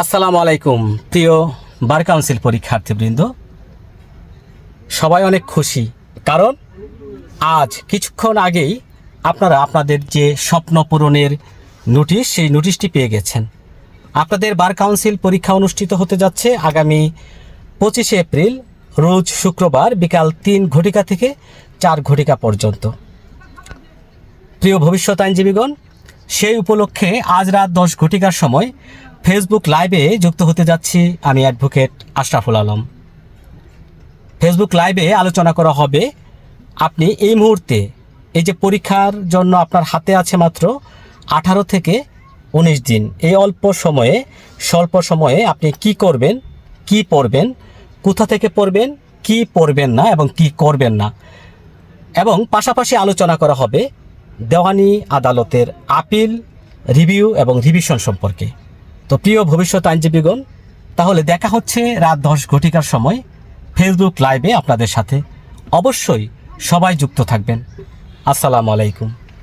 আসসালামু আলাইকুম প্রিয় বার কাউন্সিল পরীক্ষার্থীবৃন্দ, সবাই অনেক খুশি, কারণ আজ কিছুক্ষণ আগেই আপনারা আপনাদের যে স্বপ্ন পূরণের নোটিশ, সেই নোটিশটি পেয়ে গেছেন। আপনাদের বার কাউন্সিল পরীক্ষা অনুষ্ঠিত হতে যাচ্ছে আগামী 25শে এপ্রিল, রোজ শুক্রবার বিকাল 3 ঘটিকা থেকে 4 ঘটিকা পর্যন্ত। প্রিয় ভবিষ্যৎ আইনজীবীগণ, সেই উপলক্ষে আজ রাত 10 ঘটিকার সময় ফেসবুক লাইভে যুক্ত হতে যাচ্ছি আমি, অ্যাডভোকেট আশরাফুল আলম। ফেসবুক লাইভে আলোচনা করা হবে আপনি এই মুহূর্তে এই যে পরীক্ষার জন্য আপনার হাতে আছে মাত্র 18 থেকে 19 দিন, এই স্বল্প সময়ে আপনি কি করবেন, কি পড়বেন, কোথা থেকে পড়বেন, কি পড়বেন না এবং কি করবেন না, এবং পাশাপাশি আলোচনা করা হবে দেওয়ানি আদালতের আপিল, রিভিউ এবং রিভিশন সম্পর্কে। তো প্রিয় ভবিষ্যৎ আইনজীবীগণ, তাহলে দেখা হচ্ছে রাত 10 ঘটিকার সময় ফেসবুক লাইভে আপনাদের সাথে। অবশ্যই সবাই যুক্ত থাকবেন। আসসালামু আলাইকুম।